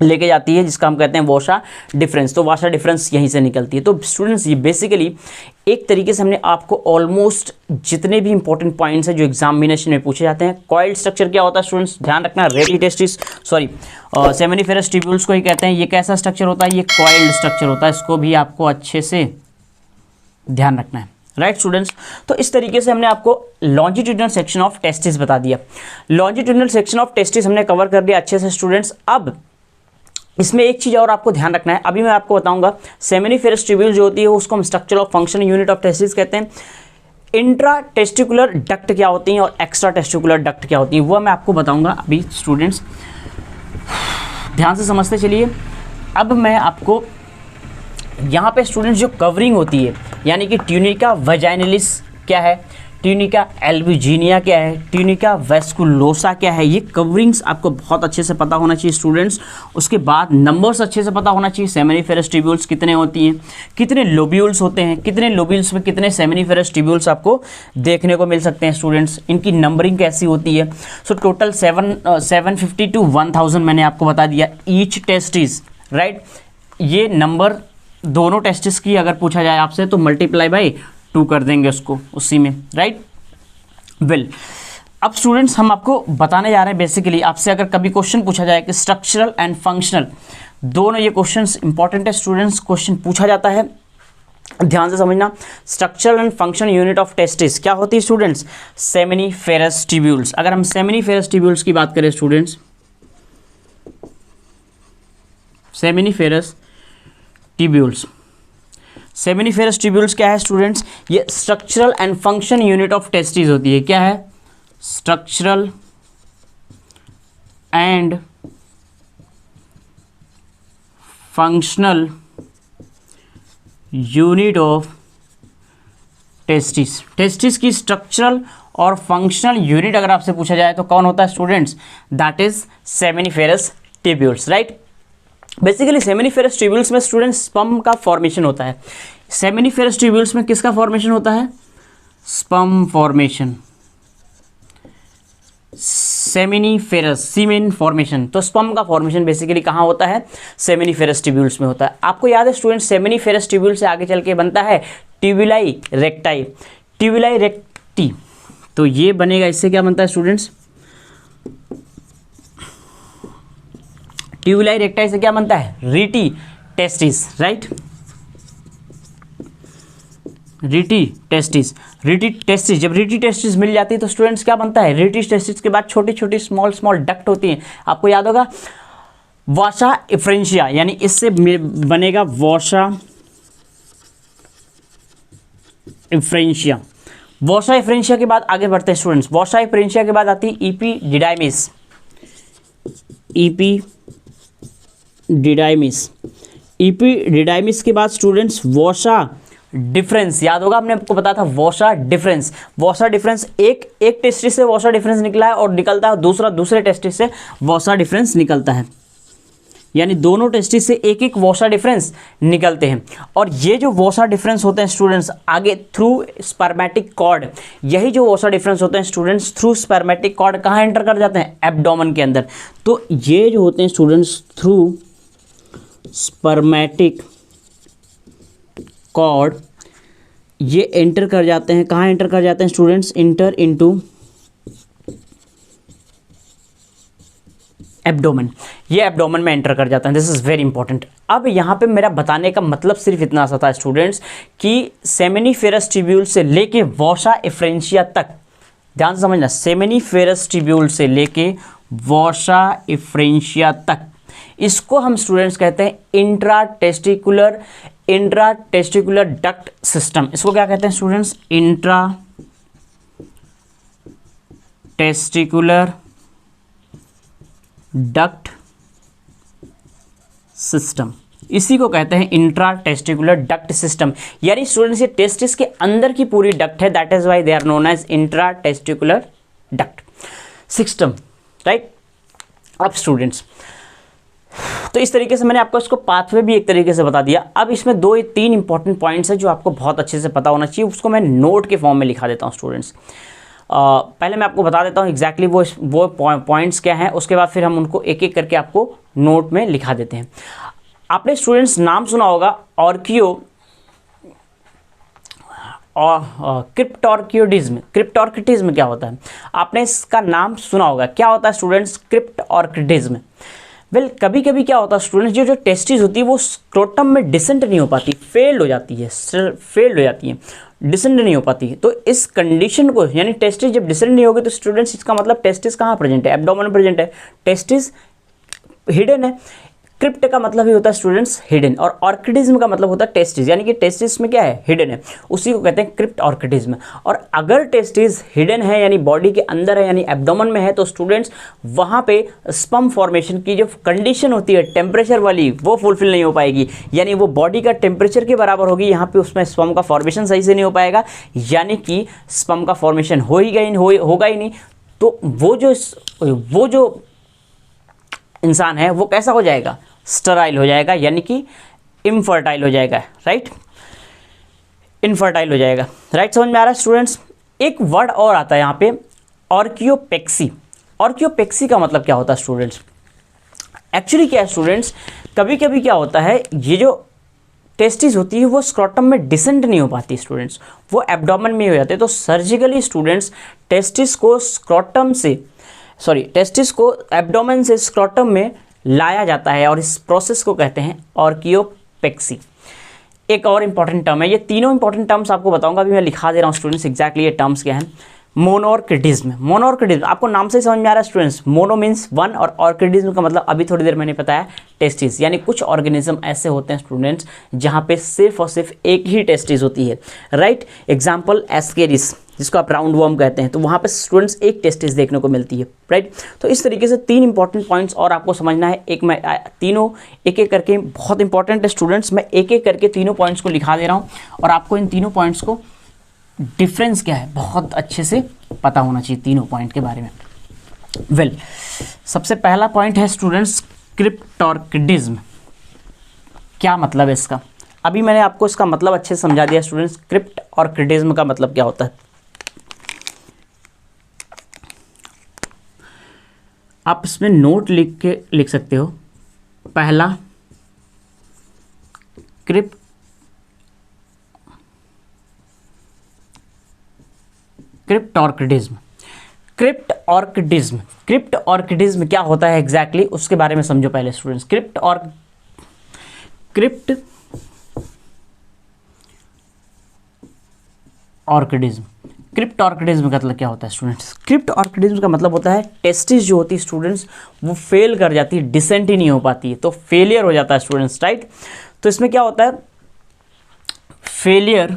[SPEAKER 1] लेके जाती है, जिसका हम कहते हैं वॉशा डिफरेंस। तो वॉशा डिफरेंस यहीं से निकलती है। तो स्टूडेंट्स ये बेसिकली एक तरीके से हमने आपको ऑलमोस्ट जितने भी इंपॉर्टेंट पॉइंट्स हैं जो एग्जामिनेशन में पूछे जाते हैं। कॉइल्ड स्ट्रक्चर क्या होता है स्टूडेंट्स, ध्यान रखना। रेडी टेस्टिस सेमिनिफेरस ट्यूब्यूल्स को ही कहते हैं। ये कैसा स्ट्रक्चर होता है, ये कॉइल्ड स्ट्रक्चर होता है। इसको भी आपको अच्छे से ध्यान रखना है, राइट स्टूडेंट्स। तो इस तरीके से हमने आपको लॉन्जिट्यूडनल सेक्शन ऑफ टेस्टिस बता दिया। लॉन्जिट्यूडनल सेक्शन ऑफ टेस्टिस हमने कवर कर दिया अच्छे से स्टूडेंट्स। अब इसमें एक चीज़ और आपको ध्यान रखना है, अभी मैं आपको बताऊंगा। सेमिनिफेरस ट्यूब्यूल जो होती है उसको हम structure of function unit of testis कहते हैं। इंट्रा टेस्टिकुलर डक्ट क्या होती हैं और एक्स्ट्रा टेस्टिकुलर डक्ट क्या होती हैं, वो मैं आपको बताऊंगा अभी स्टूडेंट्स। ध्यान से समझते चलिए। अब मैं आपको यहाँ पे स्टूडेंट्स जो कवरिंग होती है, यानी कि ट्यूनिका वजाइनलिस क्या है, ट्यूनिका एल्ब्यूजिनिया क्या है, ट्यूनिका वेस्कुलोसा क्या है, ये कवरिंग्स आपको बहुत अच्छे से पता होना चाहिए स्टूडेंट्स। उसके बाद नंबर्स अच्छे से पता होना चाहिए। सेमिनिफेरस ट्यूब्यूल्स कितने होती हैं, कितने लोब्यूल्स होते हैं, कितने लोब्यूल्स में कितने सेमिनिफेरस ट्यूब्यूल्स आपको देखने को मिल सकते हैं स्टूडेंट्स, इनकी नंबरिंग कैसी होती है। सो टोटल 750 to 1000 मैंने आपको बता दिया ईच टेस्टिस, राइट। ये नंबर दोनों टेस्टिस की अगर पूछा जाए आपसे तो मल्टीप्लाई बाई 2 कर देंगे उसको उसी में, राइट। वेल, अब स्टूडेंट्स हम आपको बताने जा रहे हैं बेसिकली, आपसे अगर कभी क्वेश्चन पूछा जाए कि स्ट्रक्चरल एंड फंक्शनल दोनों ये क्वेश्चंस इंपॉर्टेंट है स्टूडेंट्स, क्वेश्चन पूछा जाता है, ध्यान से समझना। Structural and function unit of testis क्या होती है स्टूडेंट्स, सेमिनिफेरस ट्यूब्यूल्स। अगर हम सेमिनिफेरस ट्यूब्यूल्स की बात करें students, seminiferous tubules, seminiferous tubules क्या है स्टूडेंट्स, ये structural and function unit of testis होती है। क्या है, structural and functional unit of testis. Testis की स्ट्रक्चरल और फंक्शनल यूनिट अगर आपसे पूछा जाए तो कौन होता है students, that is seminiferous tubules, right. Basically seminiferous tubules में स्टूडेंट्स स्पर्म का फॉर्मेशन होता है। सेमिनिफेरस ट्यूब्यूल्स में किसका फॉर्मेशन होता है, स्पर्म फॉर्मेशन, सेमिनिफेरस सीमेन फॉर्मेशन। तो स्पर्म का फॉर्मेशन बेसिकली कहाँ होता है, सेमिनिफेरस ट्यूब्यूल्स में होता है। आपको याद है स्टूडेंट्स, सेमिनिफेरस ट्यूब्यूल से आगे चल के बनता है ट्यूबुलाई रेक्टाई, ट्यूबुलाई रेक्टी। तो ये बनेगा, इससे क्या बनता है स्टूडेंट्स, ट्यूबुलाई रेक्टाई से क्या बनता है, rete testis, right. Rete testis, rete testis, जब रीटी टेस्टिस मिल जाती है तो स्टूडेंट्स क्या बनता है, रीटी टेस्टिस के बाद छोटी छोटी स्मॉल स्मॉल डक्ट होती हैं। आपको याद होगा वॉशा इफ्रेंशिया, यानी इससे बनेगा वॉशा इफ्रेंशिया। वॉशा इफ्रेंशिया के बाद आगे बढ़ते हैं स्टूडेंट्स। वॉशा इफ्रेंशिया के बाद आती है इपीडिडाइमिस, इपीडिडाइमिस, इपीडिडाइमिस के बाद स्टूडेंट्स वॉशा डिफरेंस। याद होगा हमने आपको बताया था वॉशा डिफरेंस। वॉशा डिफरेंस एक टेस्टिस से वॉशा डिफरेंस निकला है और निकलता है दूसरे टेस्टिस से वॉशा डिफरेंस निकलता है, यानी दोनों टेस्टिस से एक एक वॉशा डिफरेंस निकलते हैं। और ये जो वॉशा डिफरेंस होते हैं स्टूडेंट्स आगे थ्रू स्पर्मेटिक कॉर्ड, यही जो वॉशा डिफरेंस होते हैं स्टूडेंट्स थ्रू स्पर्मेटिक कॉर्ड कहाँ एंटर कर जाते हैं, एब्डोमेन के अंदर। तो ये जो होते हैं स्टूडेंट्स थ्रू स्पर्मेटिक कॉर्ड ये एंटर कर जाते हैं, कहाँ एंटर कर जाते हैं स्टूडेंट्स, इंटर इनटू एब्डोमेन। ये एब्डोमेन में एंटर कर जाता है। This is very important. अब यहाँ पे मेरा बताने का मतलब सिर्फ इतना सा था स्टूडेंट्स कि सेमिनिफेरस ट्यूब्यूल से लेके वॉशा इफ्रेंशिया तक, ध्यान से समझना, सेमिनिफेरस ट्यूब्यूल से लेके वॉशा इफ्रेंशिया तक, इसको हम स्टूडेंट्स कहते हैं इंट्रा टेस्टिकुलर डक्ट सिस्टम। इसको क्या कहते हैं students, intra testicular duct system, इसी को कहते हैं इंट्रा टेस्टिकुलर डक्ट सिस्टम। यानी स्टूडेंट्स ये टेस्टिस के अंदर की पूरी डक्ट है, that is why they are known as intra testicular duct system, right. अब स्टूडेंट्स तो इस तरीके से मैंने आपको इसको पाथवे भी एक तरीके से बता दिया। अब इसमें 2-3 इंपॉर्टेंट पॉइंट्स हैं जो आपको बहुत अच्छे से पता होना चाहिए, उसको मैं नोट के फॉर्म में लिखा देता हूँ स्टूडेंट्स। पहले मैं आपको बता देता हूँ एग्जैक्टली वो पॉइंट्स क्या हैं, उसके बाद फिर हम उनको एक एक करके आपको नोट में लिखा देते हैं। आपने स्टूडेंट्स नाम सुना होगा ऑर्कियो और क्रिप्टॉर्किडिज्म। क्रिप्टॉर्किडिज्म क्या होता है, आपने इसका नाम सुना होगा। क्या होता है स्टूडेंट्स क्रिप्टॉर्किडिज्म? वेल कभी कभी क्या होता है स्टूडेंट्स, जो टेस्टिस होती है वो स्क्रोटम में डिसेंट नहीं हो पाती, फेल्ड हो जाती है, डिसेंट नहीं हो पाती। तो इस कंडीशन को, यानी टेस्टिस जब डिसेंट नहीं होगी तो स्टूडेंट्स इसका मतलब टेस्टिस कहाँ प्रेजेंट है, एब्डोमेन में प्रेजेंट है, टेस्टिस हिडन है। क्रिप्ट का मतलब ही होता है स्टूडेंट्स हिडन, और ऑर्किडिज्म का मतलब होता है टेस्टिस, यानी कि टेस्टिस में क्या है, हिडन है, उसी को कहते हैं क्रिप्ट ऑर्किडिज्म। और अगर टेस्टिस हिडन है यानी बॉडी के अंदर है यानी एब्डोमेन में है, तो स्टूडेंट्स वहाँ पे स्पर्म फॉर्मेशन की जो कंडीशन होती है टेम्परेचर वाली, वो फुलफिल नहीं हो पाएगी, यानी वो बॉडी का टेम्परेचर के बराबर होगी, यहाँ पे उसमें स्पर्म का फॉर्मेशन सही से नहीं हो पाएगा, यानी कि स्पर्म का फॉर्मेशन होगा ही नहीं। तो वो जो इंसान है वो कैसा हो जाएगा, स्टराइल हो जाएगा, यानी कि इनफर्टाइल हो जाएगा, राइट, इनफर्टाइल हो जाएगा, राइट। समझ में आ रहा है स्टूडेंट्स? एक वर्ड और आता है यहाँ पे, ऑर्कियोपेक्सी। ऑर्कियोपेक्सी का मतलब क्या होता है स्टूडेंट्स? एक्चुअली क्या है स्टूडेंट्स, कभी कभी क्या होता है, ये जो टेस्टिस होती है वो स्क्रोटम में डिसेंट नहीं हो पाती स्टूडेंट्स, वो एब्डोमेन में हो जाते हैं। तो सर्जिकली स्टूडेंट्स टेस्टिस को एब्डोमेन से स्क्रोटम में लाया जाता है, और इस प्रोसेस को कहते हैं ऑर्कियोपेक्सी। एक और इंपॉर्टेंट टर्म है, ये तीनों इंपॉर्टेंट टर्म्स आपको बताऊंगा, अभी मैं लिखा दे रहा हूँ स्टूडेंट्स एग्जैक्टली ये टर्म्स क्या हैं। मोनोऑर्किडिज्म। मोनोऑर्किडिज्म आपको नाम से समझ में आ रहा है स्टूडेंट्स, मोनो मीन्स वन और ऑर्किडिज्म का मतलब अभी थोड़ी देर मैंने बताया टेस्टिस, यानी कुछ ऑर्गेनिज्म ऐसे होते हैं स्टूडेंट्स जहाँ पे सिर्फ और सिर्फ एक ही टेस्टिस होती है, राइट। एग्जाम्पल एस्केरिस, जिसको आप राउंड वर्म कहते हैं, तो वहाँ पे स्टूडेंट्स एक टेस्टिस देखने को मिलती है, राइट। तो इस तरीके से तीन इंपॉर्टेंट पॉइंट्स और आपको समझना है, एक मैं तीनों एक एक करके, बहुत इंपॉर्टेंट है स्टूडेंट्स, मैं एक एक करके तीनों पॉइंट्स को लिखा दे रहा हूँ, और आपको इन तीनों पॉइंट्स को डिफरेंस क्या है बहुत अच्छे से पता होना चाहिए तीनों पॉइंट के बारे में। वेल सबसे पहला पॉइंट है स्टूडेंट्स क्रिप्टॉर्किडिज्म। क्या मतलब है इसका? अभी मैंने आपको इसका मतलब अच्छे से समझा दिया स्टूडेंट्स। क्रिप्टॉर्किडिज्म का मतलब क्या होता है, आप इसमें नोट लिख सकते हो। पहला क्रिप्टॉर्किडिज्म। क्रिप्टॉर्किडिज्म क्या होता है एग्जैक्टली उसके बारे में समझो पहले स्टूडेंट्स। क्रिप्टॉर्किडिज्म का मतलब क्या होता है स्टूडेंट्स? क्रिप्टॉर्किडिज्म का मतलब होता है टेस्टिस जो होती है स्टूडेंट्स वो फेल कर जाती है, डिसेंट ही नहीं हो पाती है, तो फेलियर हो जाता है स्टूडेंट्स, राइट। तो इसमें क्या होता है, फेलियर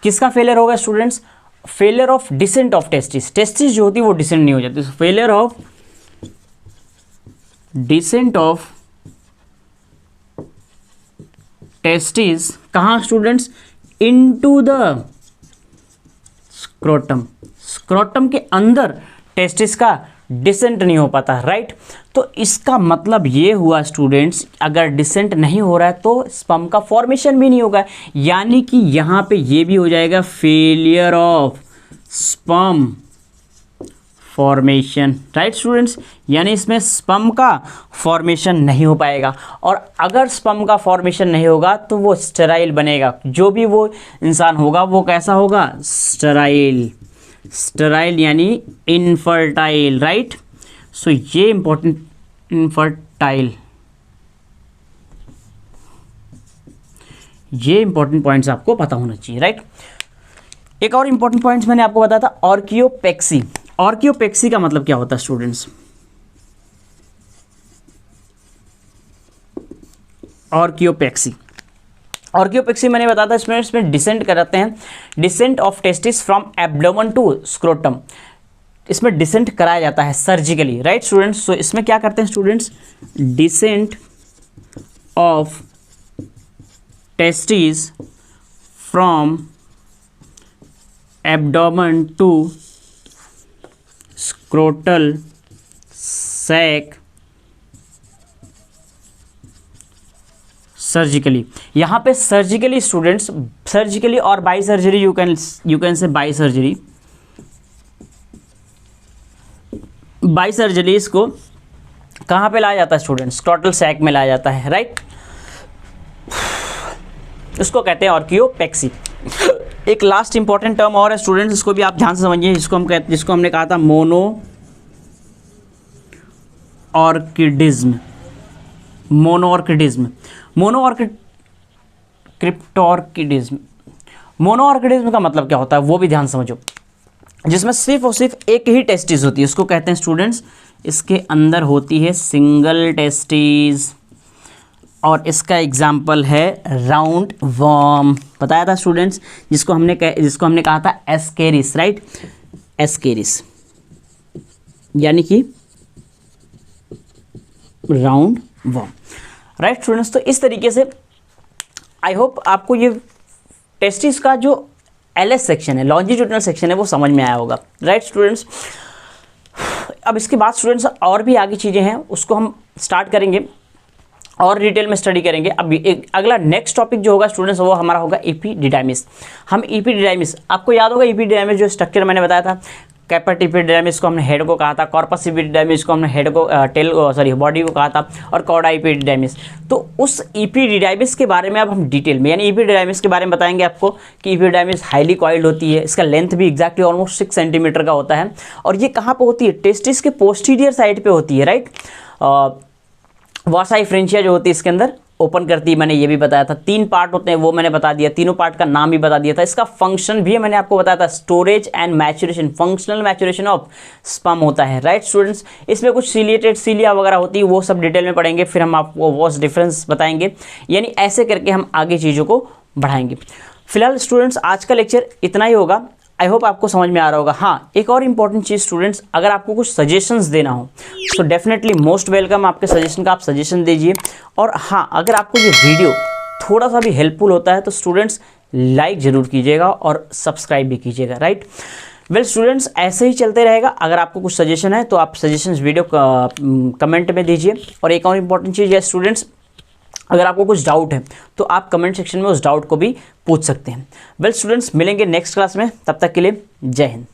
[SPEAKER 1] किसका फेलियर होगा students? Failure of decent of testis. Testis जो होती है वो डिसेंट नहीं हो जाती, failure of decent of testis कहाँ स्टूडेंट्स? इनटू द स्क्रोटम के अंदर टेस्टिस का डिसेंट नहीं हो पाता, राइट। तो इसका मतलब ये हुआ स्टूडेंट्स, अगर डिसेंट नहीं हो रहा है तो स्पर्म का फॉर्मेशन भी नहीं होगा, यानी कि यहाँ पे ये भी हो जाएगा failure of sperm formation, right students. यानी इसमें स्पर्म का फॉर्मेशन नहीं हो पाएगा, और अगर स्पर्म का फॉर्मेशन नहीं होगा तो वो स्टेराइल बनेगा, जो भी वो इंसान होगा वो कैसा होगा? स्टेराइल यानी इनफर्टाइल, राइट। सो ये इंपॉर्टेंट, इनफर्टाइल, ये इंपॉर्टेंट पॉइंट्स आपको पता होना चाहिए, राइट। एक और इंपॉर्टेंट पॉइंट्स मैंने आपको बताया था, ऑर्कियोपेक्सी। ऑर्कियोपेक्सी का मतलब क्या होता है स्टूडेंट्स? ऑर्कियोपेक्सी मैंने बताया था, इसमें डिसेंट कराते हैं, descent of testis from abdomen to scrotum, इसमें डिसेंट कराया जाता है सर्जिकली, राइट स्टूडेंट्स। सो इसमें क्या करते हैं students? Descent of testis from abdomen to scrotal sac surgically. यहाँ पे सर्जिकली स्टूडेंट्स, सर्जिकली और by surgery, you can say by surgery. By surgery इसको कहाँ पे लाया जाता है स्टूडेंट्स? स्क्रॉटल सैक में लाया जाता है, राइट। इसको कहते हैं ऑर्कियोपेक्सी। एक लास्ट इंपॉर्टेंट टर्म और है स्टूडेंट्स, इसको भी आप ध्यान से समझिए, जिसको हमने कहा था monorchidism. Monorchidism, monorchid, cryptorchidism. Monorchidism का मतलब क्या होता है वो भी ध्यान समझो, जिसमें सिर्फ और सिर्फ एक ही टेस्टिस होती है। उसको कहते हैं स्टूडेंट्स, इसके अंदर होती है सिंगल टेस्टिस, और इसका एग्जाम्पल है राउंड वर्म। बताया था स्टूडेंट्स, जिसको हमने कहा था एस्केरिस, राइट। एस्केरिस यानी कि राउंड वर्म, राइट स्टूडेंट्स। तो इस तरीके से आई होप आपको ये टेस्टिस का जो एलएस सेक्शन है, लॉन्जिट्यूडिनल सेक्शन है, वो समझ में आया होगा, राइट स्टूडेंट्स। अब इसके बाद स्टूडेंट्स और भी आगे चीज़ें हैं, उसको हम स्टार्ट करेंगे और डिटेल में स्टडी करेंगे। अब एक अगला नेक्स्ट टॉपिक जो होगा स्टूडेंट्स, वो हमारा होगा एपिडिडाइमिस। हम एपिडिडाइमिस, आपको याद होगा एपिडिडाइमिस जो स्ट्रक्चर मैंने बताया था, कैपेट एपिडिडाइमिस को हमने हेड को कहा था, कॉर्पस एपिडिडाइमिस को हमने हेड को बॉडी को कहा था, और कॉर्डा एपिडिडाइमिस। तो उस एपिडिडाइमिस के बारे में अब हम डिटेल में, यानी एपिडिडाइमिस के बारे में बताएंगे आपको कि एपिडिडाइमिस हाईली कॉइल्ड होती है, इसका लेंथ भी एग्जैक्टली ऑलमोस्ट 6 सेंटीमीटर का होता है, और ये कहाँ पे होती है? टेस्टिस के पोस्टीरियर साइड पे होती है, राइट। वासा एफरेंशिया जो होती है इसके अंदर ओपन करती है, मैंने ये भी बताया था। 3 पार्ट होते हैं वो मैंने बता दिया, तीनों पार्ट का नाम भी बता दिया था। इसका फंक्शन भी मैंने आपको बताया था, storage and maturation, functional maturation of sperm होता है, राइट स्टूडेंट्स। इसमें कुछ सीलिएटेड सीलिया वगैरह होती है, वो सब डिटेल में पढ़ेंगे, फिर हम आपको वॉस डिफरेंस बताएंगे, यानी ऐसे करके हम आगे चीज़ों को बढ़ाएंगे। फिलहाल स्टूडेंट्स आज का लेक्चर इतना ही होगा, आई होप आपको समझ में आ रहा होगा। हाँ, एक और इम्पॉर्टेंट चीज़ स्टूडेंट्स, अगर आपको कुछ सजेशंस देना हो तो डेफिनेटली मोस्ट वेलकम आपके सजेशन का, आप सजेशन दीजिए। और हाँ, अगर आपको ये वीडियो थोड़ा सा भी हेल्पफुल होता है तो स्टूडेंट्स लाइक ज़रूर कीजिएगा और सब्सक्राइब भी कीजिएगा, राइट। वेल स्टूडेंट्स, ऐसे ही चलते रहेगा। अगर आपको कुछ सजेशन है तो आप सजेशंस वीडियो कमेंट में दीजिए। और एक और इम्पॉर्टेंट चीज़ है स्टूडेंट्स, अगर आपको कुछ डाउट है तो आप कमेंट सेक्शन में उस डाउट को भी पूछ सकते हैं। वेल स्टूडेंट्स, मिलेंगे नेक्स्ट क्लास में, तब तक के लिए जय हिंद।